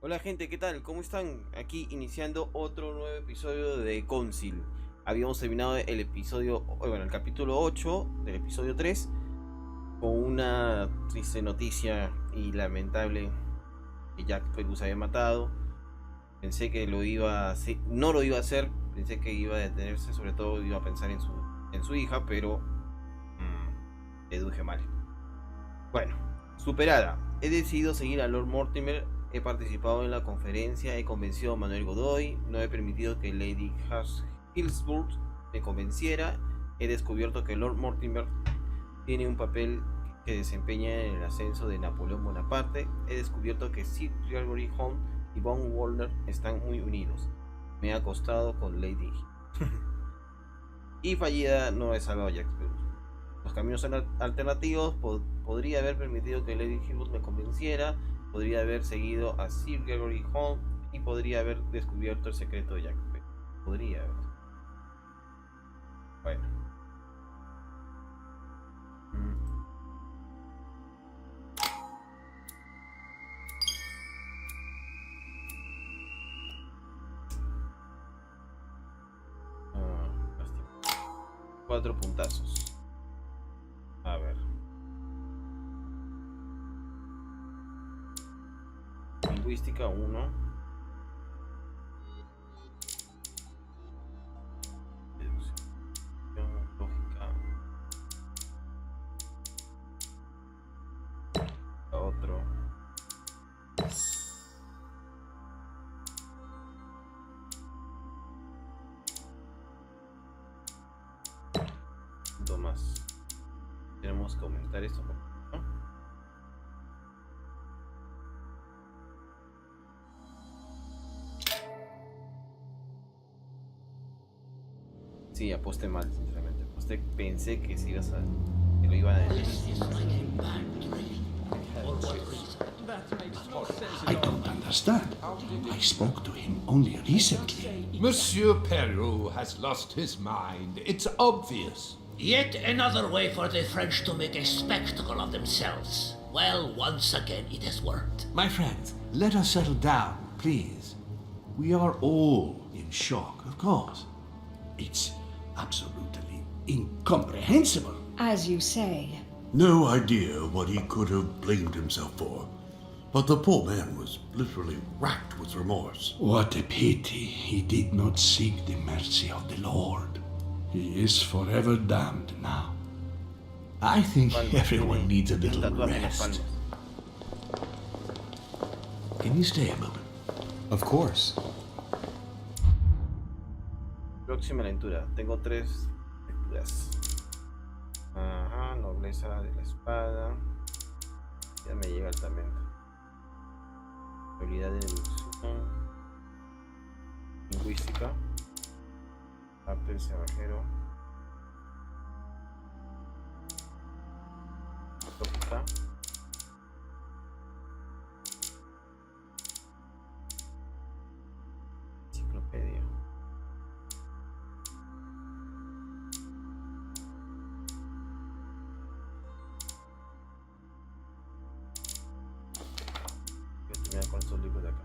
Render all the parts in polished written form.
Hola gente, ¿qué tal? ¿Cómo están? Aquí iniciando otro nuevo episodio de Council. Habíamos terminado el capítulo 8 del episodio 3 con una triste noticia y lamentable que Jack se había matado. Pensé que no lo iba a hacer, pensé que iba a detenerse, sobre todo iba a pensar en su hija, pero deduje mal. Bueno, superada. He decidido seguir a Lord Mortimer. He participado en la conferencia, he convencido a Manuel Godoy, no he permitido que Lady Hillsborough me convenciera. He descubierto que Lord Mortimer tiene un papel que desempeña en el ascenso de Napoleón Bonaparte. He descubierto que Sir Gregory Home y Von Warner están muy unidos. Me ha acostado con Lady y fallida no he salvado a Jack Sparrow. Los caminos alternativos podría haber permitido que Lady Hillwood me convenciera, podría haber seguido a Sir Gregory Home y podría haber descubierto el secreto de Jack. Podría haber. Bueno. Lástima. 4 puntazos. A ver. Lingüística 1. Lógica. Otro. Punto más. Tenemos que aumentar esto, ¿no? Sí, aposté mal, sinceramente. Pensé que si ibas a... que lo iban a decir. I don't understand. I spoke to him only recently. Monsieur Perrault has lost his mind. It's obvious. Yet another way for the French to make a spectacle of themselves. Well, once again it has worked. My friends, let us settle down, please. We are all in shock, of course. It's absolutely incomprehensible. As you say. No idea what he could have blamed himself for. But the poor man was literally racked with remorse. What a pity he did not seek the mercy of the Lord. He is forever damned now. I think everyone needs a little rest. Can you stay a moment? Of course. Próxima lectura. Tengo 3 lecturas. Ajá, nobleza de la espada. Ya me llega altamente. Habilidad de deducción. Lingüística. Arte del cerrajero. Lógica. Enciclopedia. Voy a terminar con estos libros de acá.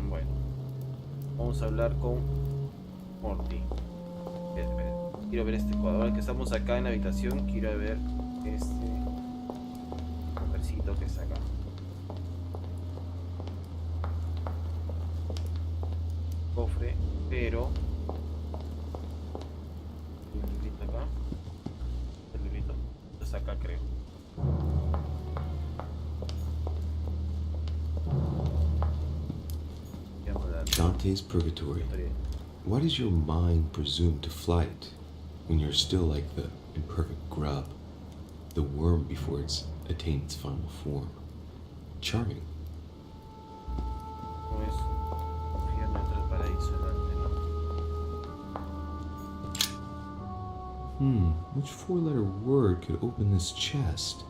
Bueno, vamos a hablar con Morty. Espera. Quiero ver este cuadro. Ahora que estamos acá en la habitación, quiero ver este mujercito que está acá. Cofre, pero hay un librito acá. El librito está acá, creo. Dante's Purgatory. Why does your mind presume to flight when you're still like the imperfect grub, the worm before it's attained its final form? Charming. No es confiar en el paraíso delante, ¿no? Which 4-letter word could open this chest?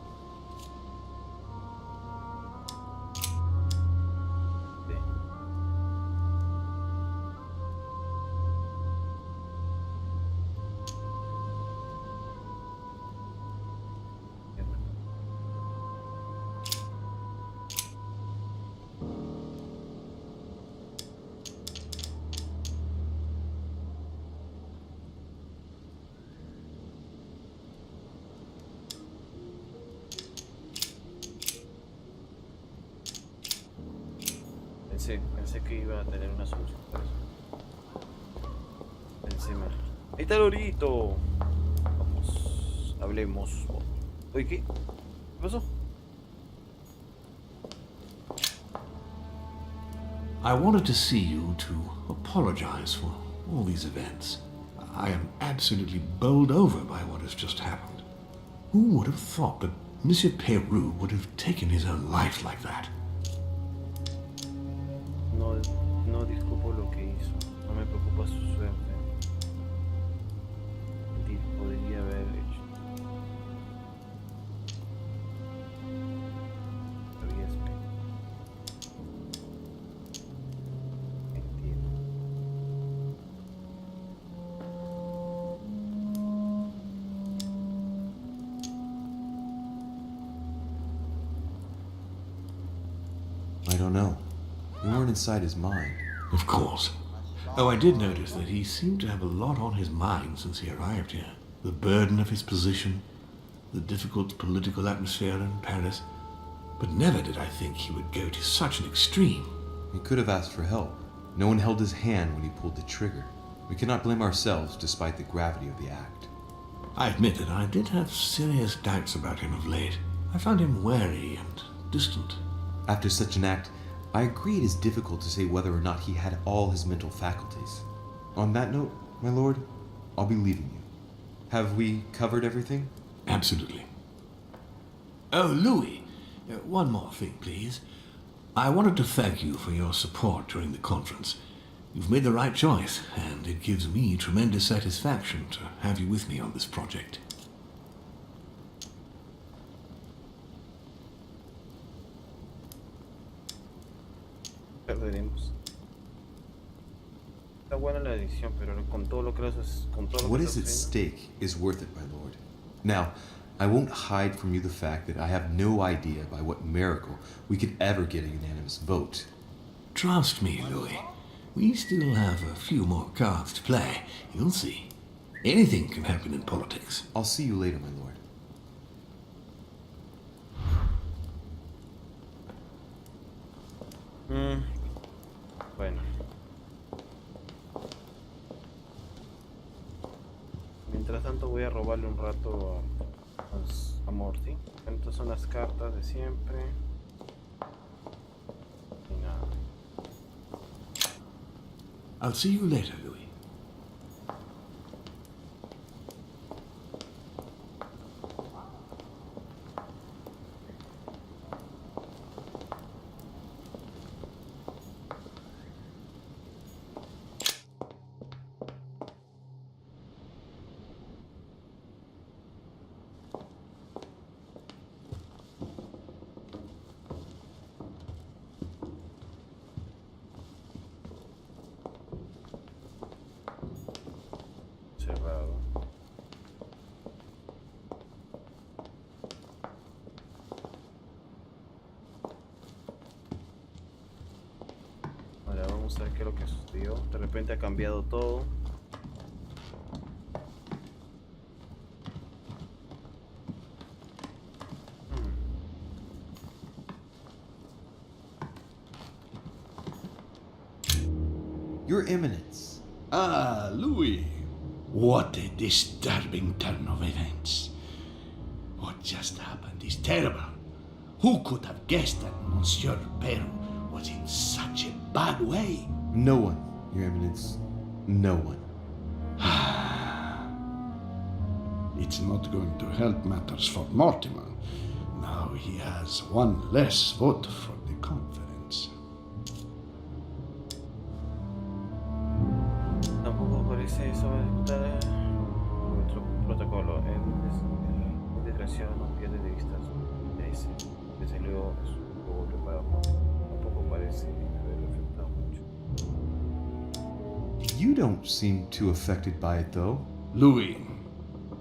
Pensé que iba a tener una solución para eso. Pensé mal. Ahí está el orito. Vamos, hablemos. Oye, ¿qué? ¿Qué pasó? I wanted to see you to apologize for all these events. I am absolutely bowled over by what has just happened. Who would have thought that Monsieur Peru would have taken his own life like that? No disculpo lo que hizo. No me preocupa su suerte. Podría haber hecho. Había esperado. Entiendo. I don't know. We weren't inside his mind. Of course. Oh, I did notice that he seemed to have a lot on his mind since he arrived here. The burden of his position, the difficult political atmosphere in Paris. But never did I think he would go to such an extreme. He could have asked for help. No one held his hand when he pulled the trigger. We cannot blame ourselves despite the gravity of the act. I admit that I did have serious doubts about him of late. I found him wary and distant. After such an act, I agree it is difficult to say whether or not he had all his mental faculties. On that note, my lord, I'll be leaving you. Have we covered everything? Absolutely. Oh, Louis, one more thing, please. I wanted to thank you for your support during the conference. You've made the right choice, and it gives me tremendous satisfaction to have you with me on this project. Perderemos. Está buena la edición, pero con todo lo que haces, con todo lo What que is at estás stake is worth it, my lord. Now, I won't hide from you the fact that I have no idea by what miracle we could ever get a unanimous vote. Trust me, Louis. We still have a few more cards to play. You'll see. Anything can happen in politics. I'll see you later, my lord. Bueno. Mientras tanto voy a robarle un rato a Morty. Estas son las cartas de siempre. Y nada. I'll see you later, Louis. Cerrado. Ahora vamos a ver qué es lo que sucedió. De repente ha cambiado todo. Your Eminence. Ah, Louis. What a disturbing turn of events. What just happened is terrible. Who could have guessed that Monsieur Peru was in such a bad way? No one, Your Eminence. No one. It's not going to help matters for Mortimer. Now he has one less vote for the conference. Tampoco aparece eso de disputar nuestro protocolo. El desgraciado no pierde de vista su interés. Desde luego es un juego preparado. Tampoco parece haberlo afectado mucho. You don't seem too affected by it, though. Louis,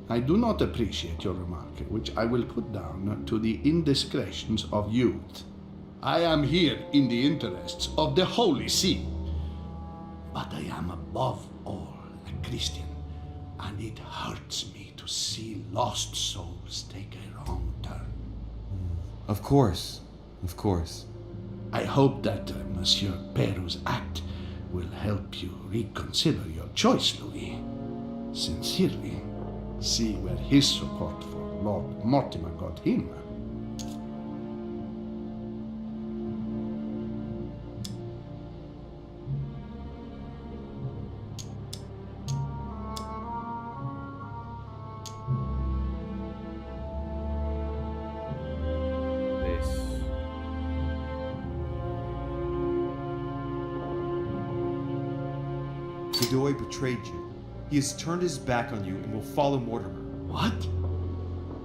I do not appreciate your remark, which I will put down to the indiscretions of youth. I am here in the interests of the Holy See. But I am above all a Christian, and it hurts me to see lost souls take a wrong turn. Of course. Of course. I hope that Monsieur Peru's act will help you reconsider your choice, Louis. Sincerely, see where his support for Lord Mortimer got him. Godoy betrayed you. He has turned his back on you and will follow Mortimer. What?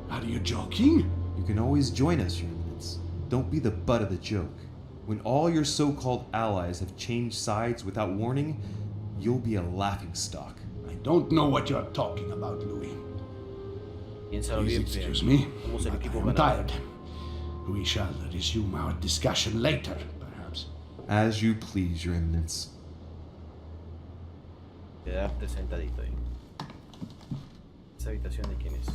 Are you joking? You can always join us, Your Eminence. Don't be the butt of the joke. When all your so-called allies have changed sides without warning, you'll be a laughingstock. I don't know what you're talking about, Louis. Please excuse me, but I'm tired. We shall resume our discussion later, perhaps. As you please, Your Eminence. Quedarte sentadito ahí. ¿Esa habitación de quién es?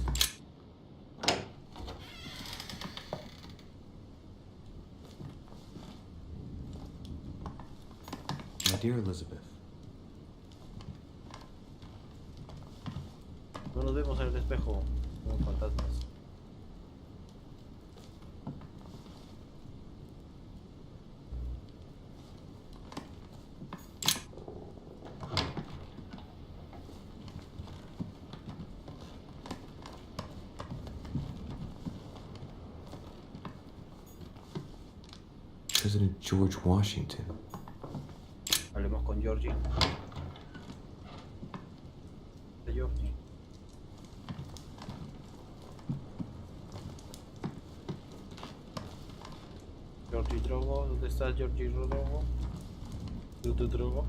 My dear Elizabeth. No nos vemos en el espejo como fantasmas. President George Washington. Hablemos con Georgie. De Georgie. Georgie Drogo, ¿dónde está Georgie Drogo? ¿Tu Drogo?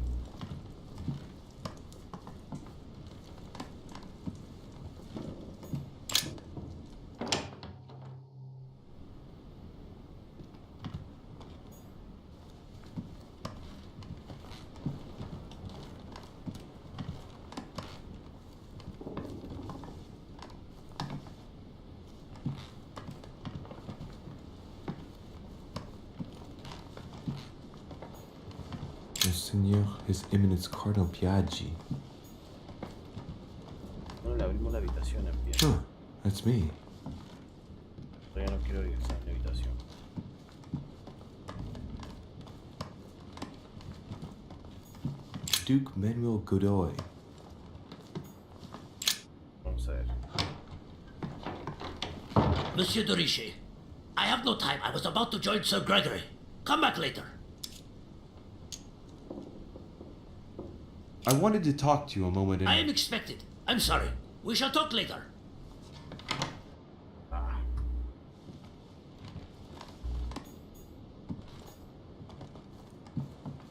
Seigneur, His Eminence Cardinal Piaggi. No le abrimos la habitación en pie. Huh, that's me. Todavía no quiero regresar a mi habitación. Duke Manuel Godoy. Vamos a ver. Monsieur de Richet, I have no time. I was about to join Sir Gregory. Come back later. I wanted to talk to you a moment and... I am expected. I'm sorry. We shall talk later.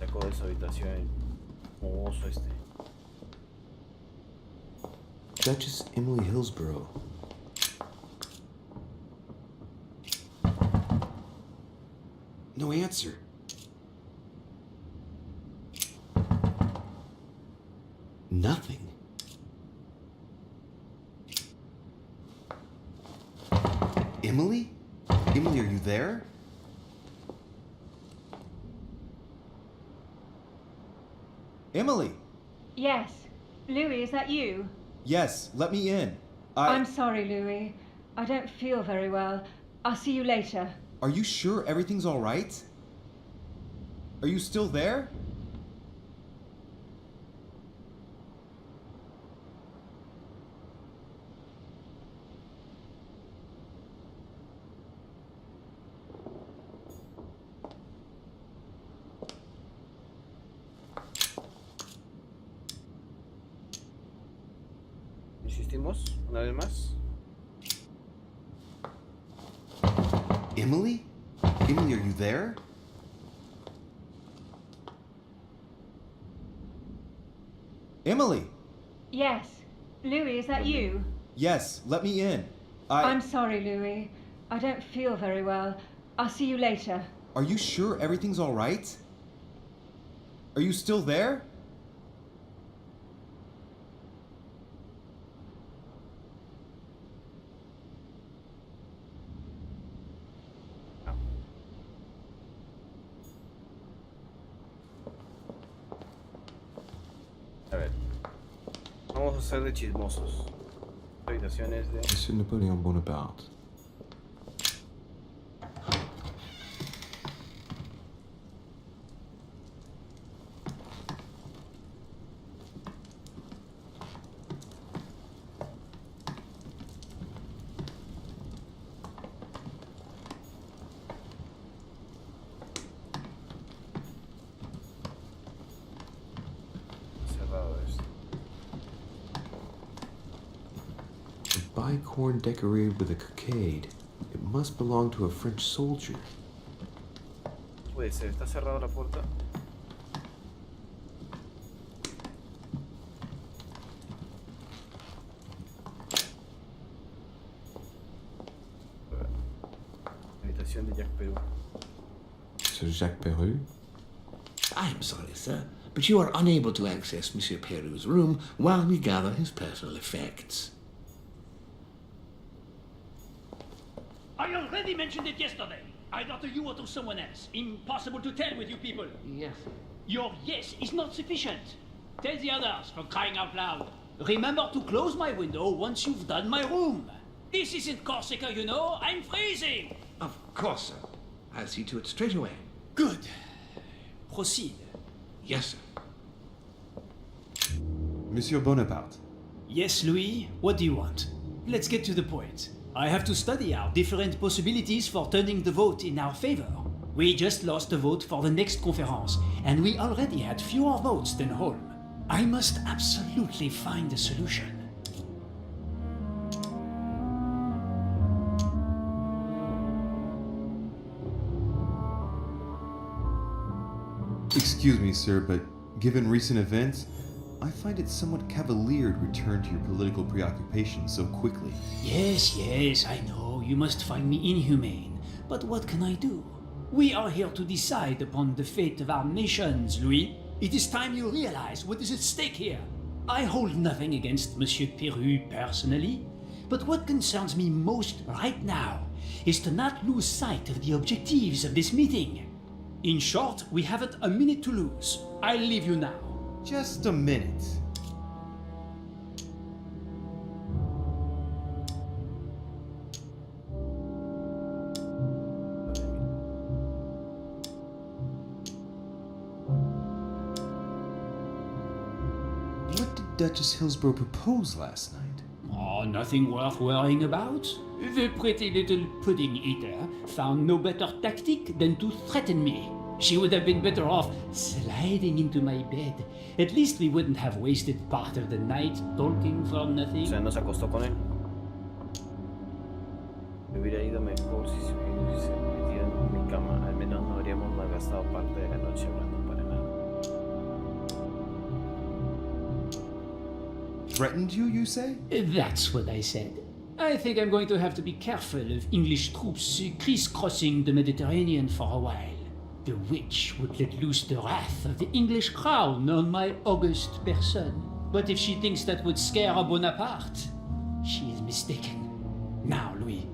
Sacó de esa habitación como oso este. Duchess Emily Hillsborough. No answer. Nothing. Emily? Emily, are you there? Emily! Yes. Louis, is that you? Yes, let me in. I'm sorry, Louis. I don't feel very well. I'll see you later. Are you sure everything's all right? Are you still there? Insistimos una vez más. Emily? Emily, are you there? Emily! Yes. Louis, is that you? Yes, let me in. I'm sorry, Louis. I don't feel very well. I'll see you later. Are you sure everything's all right? Are you still there? Vamos a hacer de chismosos. Habitaciones de... Monsieur Napoleon Bonaparte. Cerrado esto. A bicorn decorated with a cockade. It must belong to a French soldier. Puede ser, está cerrada la puerta. Habitación de Jack Perú. Sir Jacques Perru? I'm sorry, sir, but you are unable to access Monsieur Peru's room while we gather his personal effects. I already mentioned it yesterday. Either to you or to someone else. Impossible to tell with you people. Yes. Your yes is not sufficient. Tell the others, for crying out loud. Remember to close my window once you've done my room. This isn't Corsica, you know. I'm freezing. Of course, sir. I'll see to it straight away. Good. Proceed. Yes, sir. Monsieur Bonaparte. Yes, Louis, what do you want? Let's get to the point. I have to study our different possibilities for turning the vote in our favor. We just lost the vote for the next conference, and we already had fewer votes than Holm. I must absolutely find a solution. Excuse me, sir, but given recent events, I find it somewhat cavalier to return to your political preoccupations so quickly. Yes, I know, you must find me inhumane. But what can I do? We are here to decide upon the fate of our nations, Louis. It is time you realize what is at stake here. I hold nothing against Monsieur Peru personally, but what concerns me most right now is to not lose sight of the objectives of this meeting. In short, we haven't a minute to lose. I'll leave you now. Just a minute. What did Duchess Hillsborough propose last night? Oh, nothing worth worrying about. The pretty little pudding eater found no better tactic than to threaten me. She would have been better off sliding into my bed. At least we wouldn't have wasted part of the night talking for nothing. O sea, no se acostó con él. Me hubiera ido mejor si se hubiese metido en mi cama. Al menos no habríamos malgastado parte de la noche hablando para nada. Threatened you say? That's what I said. I think I'm going to have to be careful of English troops crisscrossing the Mediterranean for a while. The witch would let loose the wrath of the English crown on my august person. But if she thinks that would scare a Bonaparte, she is mistaken. Now, Louis,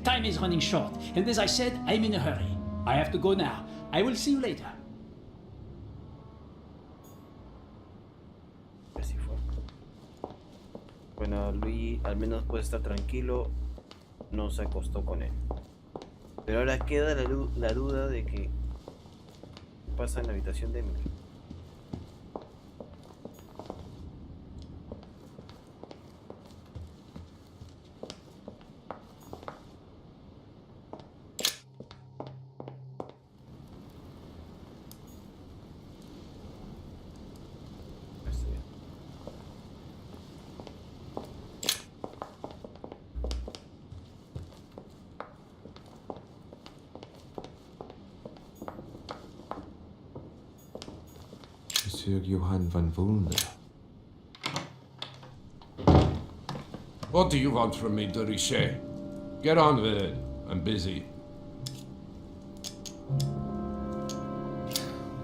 time is running short, and as I said, I'm in a hurry. I have to go now. I will see you later. Así fue. Bueno, Luis al menos puede estar tranquilo. No se acostó con él. Pero ahora queda la duda de que pasa en la habitación de Emily. Monsieur Johann van Volner. What do you want from me, de Richet? Get on with it. I'm busy.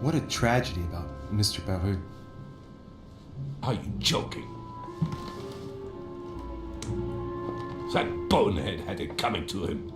What a tragedy about Mr. Peru. Are you joking? That bonehead had it coming to him.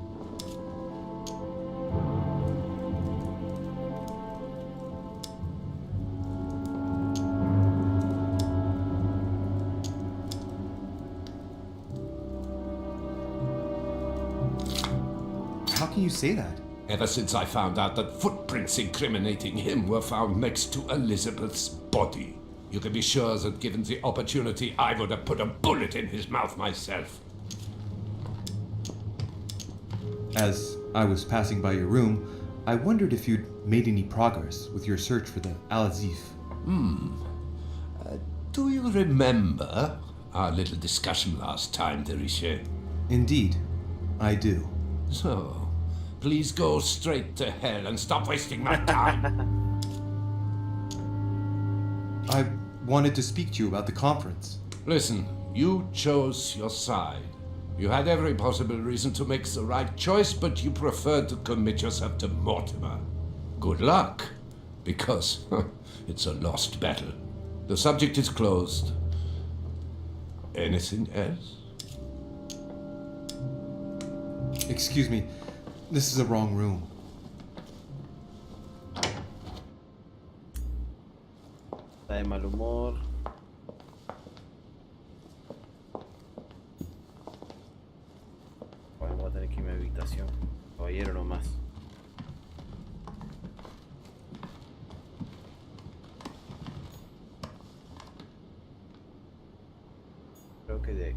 How can you say that? Ever since I found out that footprints incriminating him were found next to Elizabeth's body. You can be sure that given the opportunity, I would have put a bullet in his mouth myself. As I was passing by your room, I wondered if you'd made any progress with your search for the Al-Azif. Do you remember our little discussion last time, Derishe? Indeed, I do. So, please go straight to hell and stop wasting my time. I wanted to speak to you about the conference. Listen, you chose your side. You had every possible reason to make the right choice, but you preferred to commit yourself to Mortimer. Good luck, because it's a lost battle. The subject is closed. Anything else? Excuse me, this is the wrong room. Está de mal humor. Bueno, voy a tener que irme a mi habitación. Caballero nomás. Creo que de...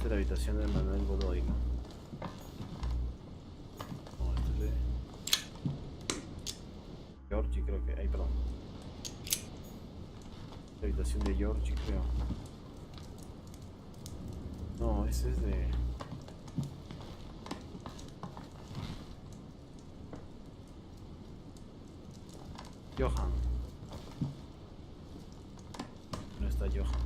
La habitación de Manuel Godoy, ¿no? No, este es de Georgie, creo que... Ay, perdón. La habitación de Georgie, creo. No, ese es de... Johan. No está Johan.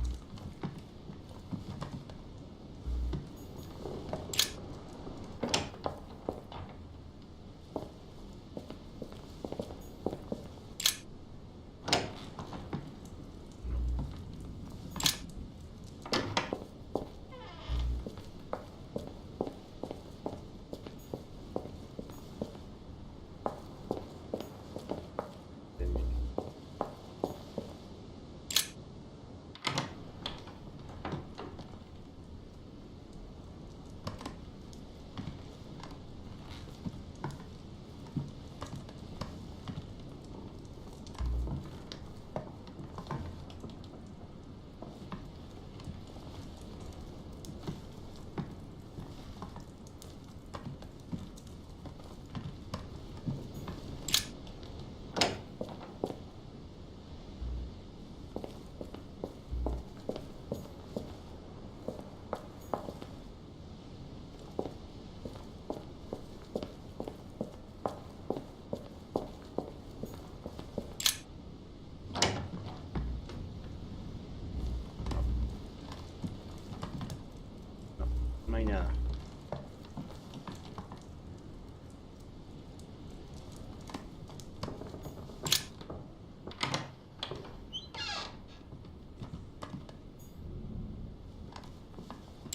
No hay nada.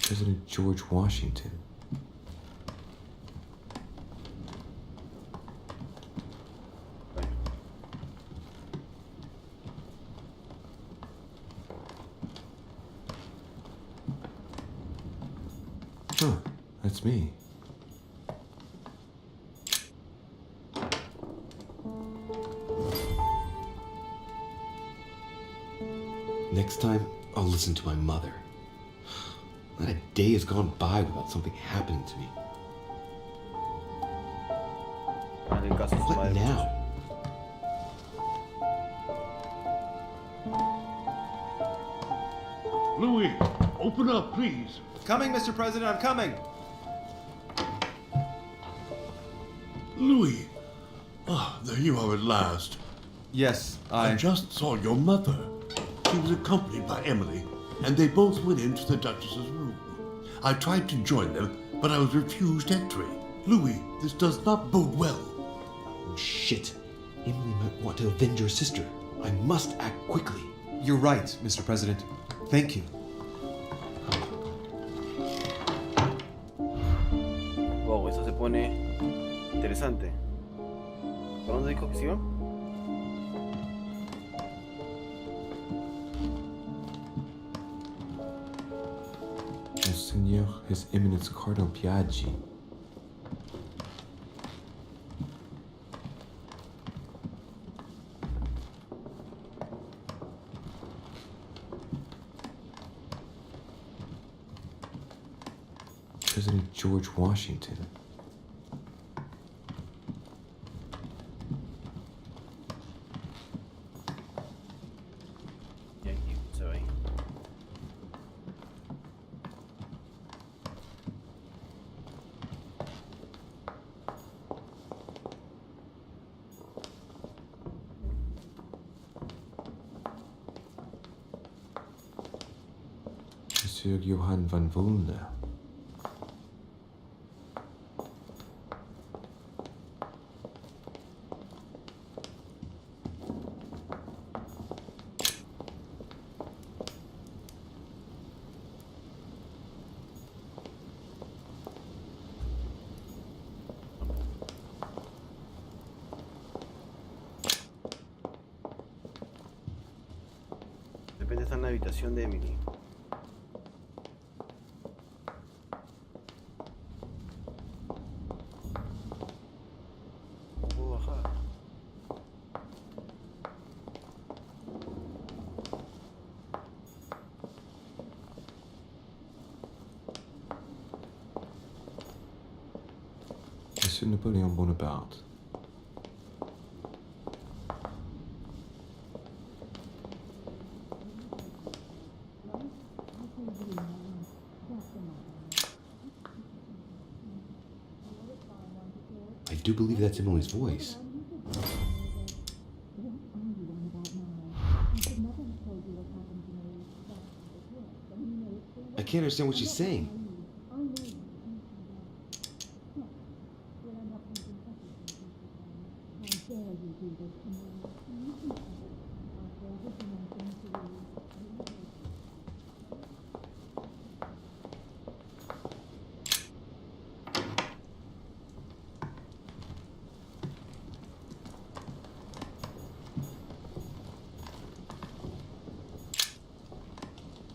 President George Washington. Huh, that's me. Next time, I'll listen to my mother. Not a day has gone by without something happening to me. What now? Louis, open up, please. Coming, Mr. President, I'm coming! Louis, Ah, there you are at last. Yes, I just saw your mother. She was accompanied by Emily, and they both went into the Duchess's room. I tried to join them, but I was refused entry. Louis, this does not bode well. Oh, shit. Emily might want to avenge her sister. I must act quickly. You're right, Mr. President. Thank you. Wow, eso se pone interesante. ¿Por dónde dijo que se iba? Monseigneur, His Eminence Cardinal Piaggi. President George Washington. Y aquí se ve ahí. Monsieur Johann van Volner. De repente está en la habitación de Emily. No puedo bajar. Monsieur Napoleon Bonaparte. I do believe that's Emily's voice. I can't understand what she's saying.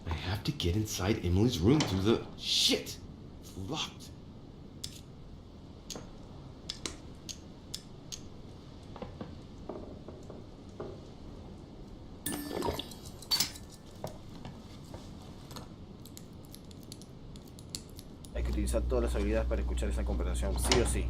I have to get inside Emily's room through the... Shit! It's locked. Hay que utilizar todas las habilidades para escuchar esa conversación, sí o sí.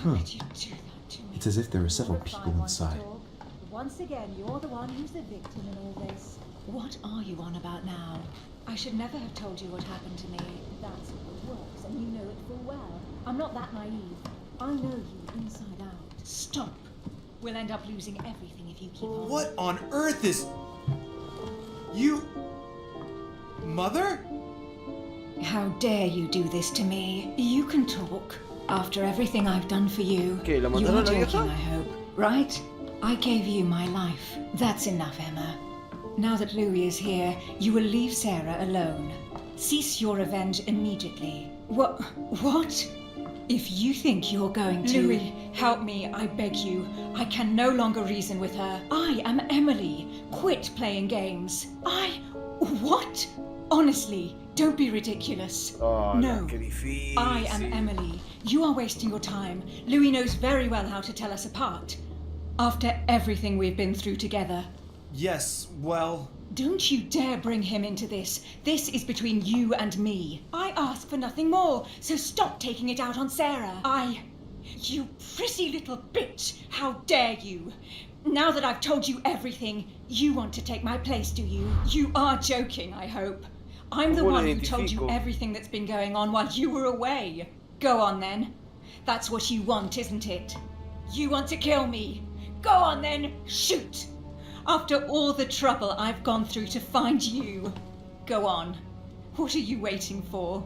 Huh. Did you do that to me? It's as if there are several people inside. Once again, you're the one who's the victim in all this. What are you on about now? I should never have told you what happened to me. That's how it works, and you know it full well. I'm not that naive. I know you inside out. Stop. We'll end up losing everything if you keep on. What on earth is... You... Mother? How dare you do this to me? You can talk. After everything I've done for you, ¿Qué, la you mataron are a la joking, vieja? I hope, right? I gave you my life. That's enough, Emma. Now that Louis is here, you will leave Sarah alone. Cease your revenge immediately. What? If you think you're going to... Louis, help me, I beg you. I can no longer reason with her. I am Emily. Quit playing games. What? Honestly, don't be ridiculous. Oh, no, qué difícil. I am Emily. You are wasting your time. Louis knows very well how to tell us apart. After everything we've been through together. Yes, well... Don't you dare bring him into this. This is between you and me. I ask for nothing more, so stop taking it out on Sarah. You pretty little bitch! How dare you! Now that I've told you everything, you want to take my place, do you? You are joking, I hope. I'm the one who told you everything that's been going on while you were away. Go on then. That's what you want, isn't it? You want to kill me. Go on then, shoot! After all the trouble I've gone through to find you. Go on. What are you waiting for?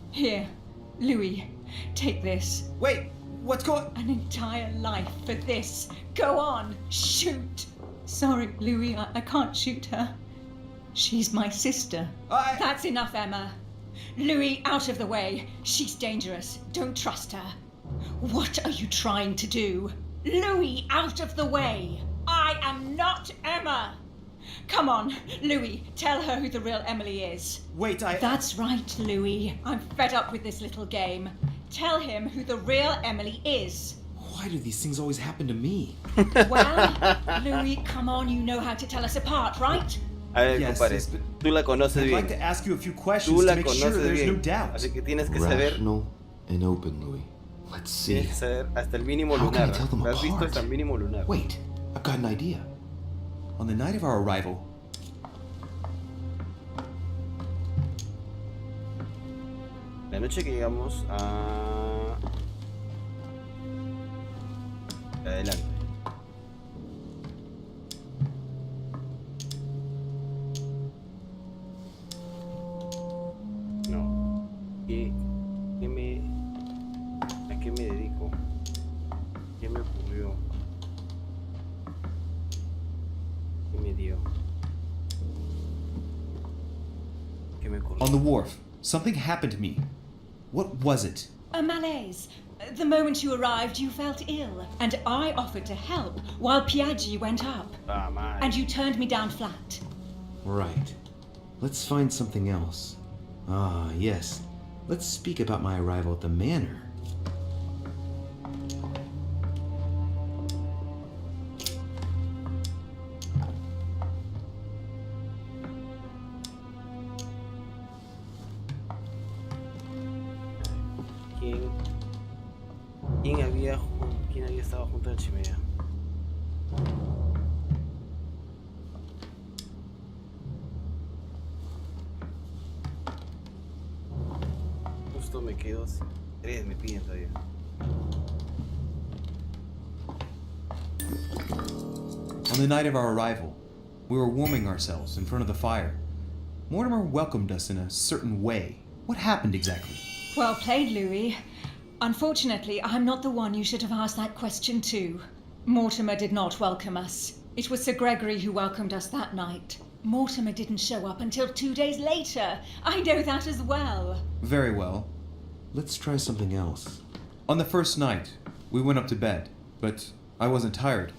Here, Louis, take this. Wait, what's going... An entire life for this. Go on, shoot! Sorry, Louis, I can't shoot her. She's my sister. That's enough, Emma. Louis, out of the way. She's dangerous. Don't trust her. What are you trying to do? Louis, out of the way. I am not Emma. Come on, Louis, tell her who the real Emily is. Wait, That's right, Louis. I'm fed up with this little game. Tell him who the real Emily is. Why do these things always happen to me? Well, Louis, come on, you know how to tell us apart, right? A ver, compadre, tú la conoces bien. I'd like to ask you a few questions Tú la to make sure conoces there's no bien. doubt. Así que tienes que saber. Rational and open, Louis. Let's see. Tienes que saber hasta el mínimo How can I lunar. tell them ¿Has visto apart? hasta el mínimo lunar? Wait, I've got an idea. On the night of our arrival, La noche que llegamos a... Adelante. No. ¿A qué me dedico? ¿Qué me ocurrió? ¿Qué me dio? ¿Qué me ocurrió? on the wharf, something happened to me. What was it? A malaise. The moment you arrived, you felt ill, and I offered to help while Piaggi went up. And you turned me down flat. Right. Let's find something else. Ah, yes. Let's speak about my arrival at the manor. ¿Quién había estado junto a la chimenea? Justo me quedo sin... 3 me piden todavía. On the night of our arrival, we were warming ourselves in front of the fire. Mortimer welcomed us in a certain way. What happened exactly? Well played, Louis. Unfortunately, I'm not the one you should have asked that question to. Mortimer did not welcome us. It was Sir Gregory who welcomed us that night. Mortimer didn't show up until 2 days later. I know that as well. Very well. Let's try something else. On the first night, we went up to bed, but I wasn't tired.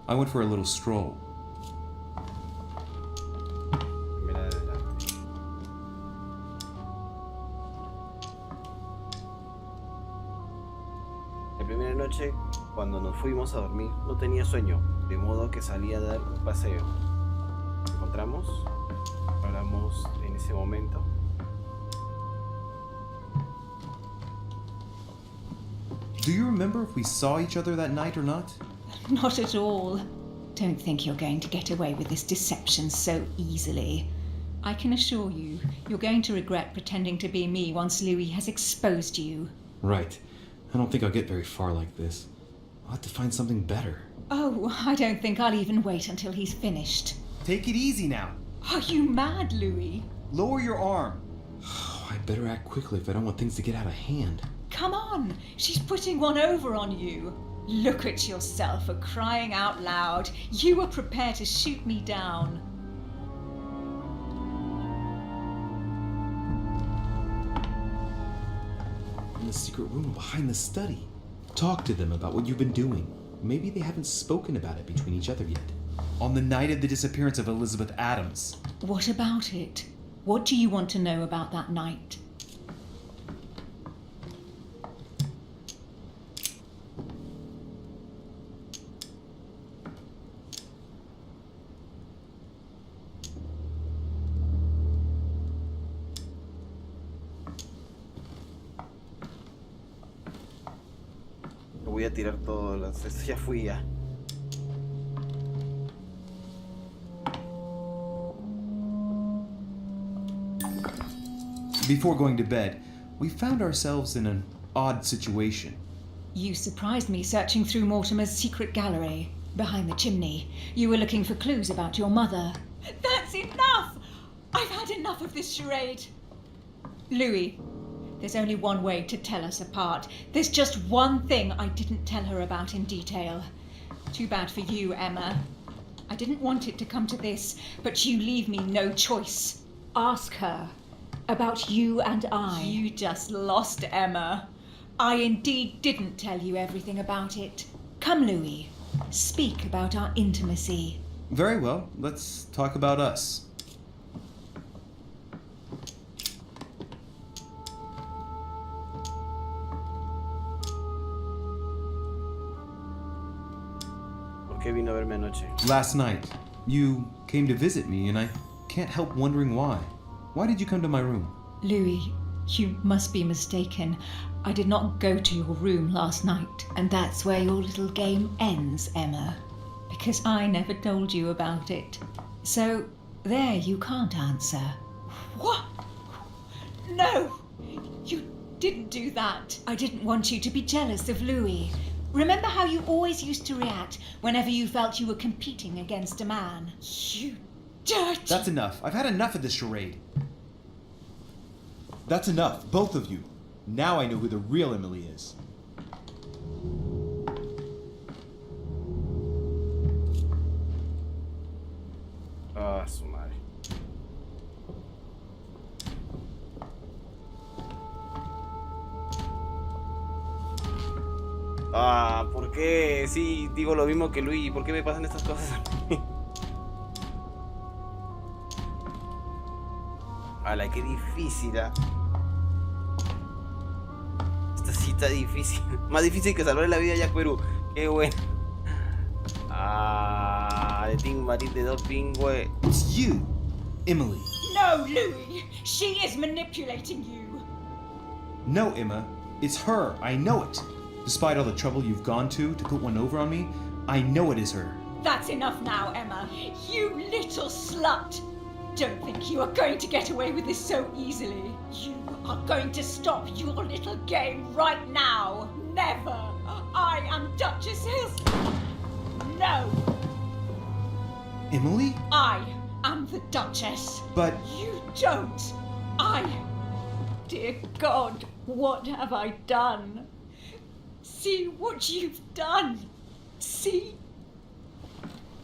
I went for a little stroll. La primera noche, cuando nos fuimos a dormir, no tenía sueño, de modo que salí a dar un paseo. Nos encontramos, hablamos en ese momento. Do you remember if we saw each other that night or not? Not at all. Don't think you're going to get away with this deception so easily. I can assure you, you're going to regret pretending to be me once Louis has exposed you. Right. I don't think I'll get very far like this. I'll have to find something better. Oh, I don't think I'll even wait until he's finished. Take it easy now. Are you mad, Louis? Lower your arm. I better act quickly if I don't want things to get out of hand. Come on, she's putting one over on you. Look at yourself for crying out loud. You were prepared to shoot me down. In the secret room behind the study. Talk to them about what you've been doing. Maybe they haven't spoken about it between each other yet. On the night of the disappearance of Elizabeth Adams. What about it? What do you want to know about that night? voy a tirar todas las... Esto ya fui ya. Before going to bed, we found ourselves in an odd situation. You surprised me searching through Mortimer's secret gallery. Behind the chimney. You were looking for clues about your mother. That's enough! I've had enough of this charade. Louis, there's only one way to tell us apart. There's just one thing I didn't tell her about in detail. Too bad for you, Emma. I didn't want it to come to this, but you leave me no choice. Ask her about you and I. You just lost, Emma. I indeed didn't tell you everything about it. Come, Louis. Speak about our intimacy. Very well, let's talk about us. ¿Por qué vino a verme anoche? Last night, you came to visit me, and I can't help wondering why. Why did you come to my room? Louis, you must be mistaken. I did not go to your room last night, and that's where your little game ends, Emma. Because I never told you about it. So, there you can't answer. What? No! You didn't do that. I didn't want you to be jealous of Louis. Remember how you always used to react whenever you felt you were competing against a man? You dirty... That's enough. I've had enough of this charade. That's enough, both of you. Now I know who the real Emily is. Ah, su madre. Ah, ¿por qué? Sí, digo lo mismo que Luigi. ¿Por qué me pasan estas cosas a mí? Ala, qué difícil, ¿ah? Esta cita difícil. Más difícil que salvar la vida a Jack Perú. Qué bueno. Ah, de Team Marit de dos pingües. It's you, Emily. No, Louis! She is manipulating you. No, Emma. It's her. I know it. Despite all the trouble you've gone to put one over on me, I know it is her. That's enough now, Emma. You little slut! Don't think you are going to get away with this so easily. You are going to stop your little game right now. Never! I am Duchess Hills. No! Emily? I am the Duchess. But... You don't. Dear God, what have I done? See what you've done. See?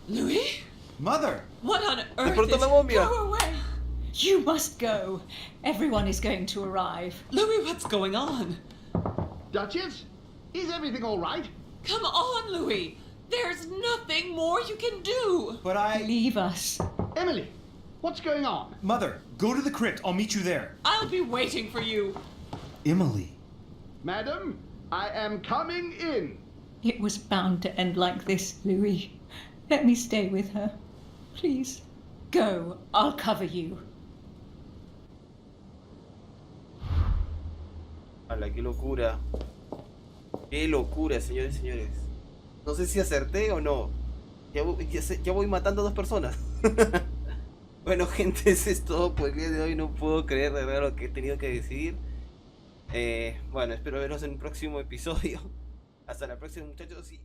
Louis? Mother! What on De earth pronto is... la momia. Go away. You must go. Everyone is going to arrive. Louis, what's going on? Duchess, is everything all right? Come on, Louis. There's nothing more you can do. But I... Leave us. Emily, what's going on? Mother, go to the crypt. I'll meet you there. I'll be waiting for you. Emily. Madam, I am coming in. It was bound to end like this, Louis. Let me stay with her. Please. Go. I'll cover you. Ala, qué locura. Qué locura, señores y señores. No sé si acerté o no. Ya voy matando a dos personas. Bueno, gente, eso es todo por el día de hoy. No puedo creer de verdad lo que he tenido que decidir. Bueno, espero verlos en un próximo episodio. Hasta la próxima, muchachos. Y...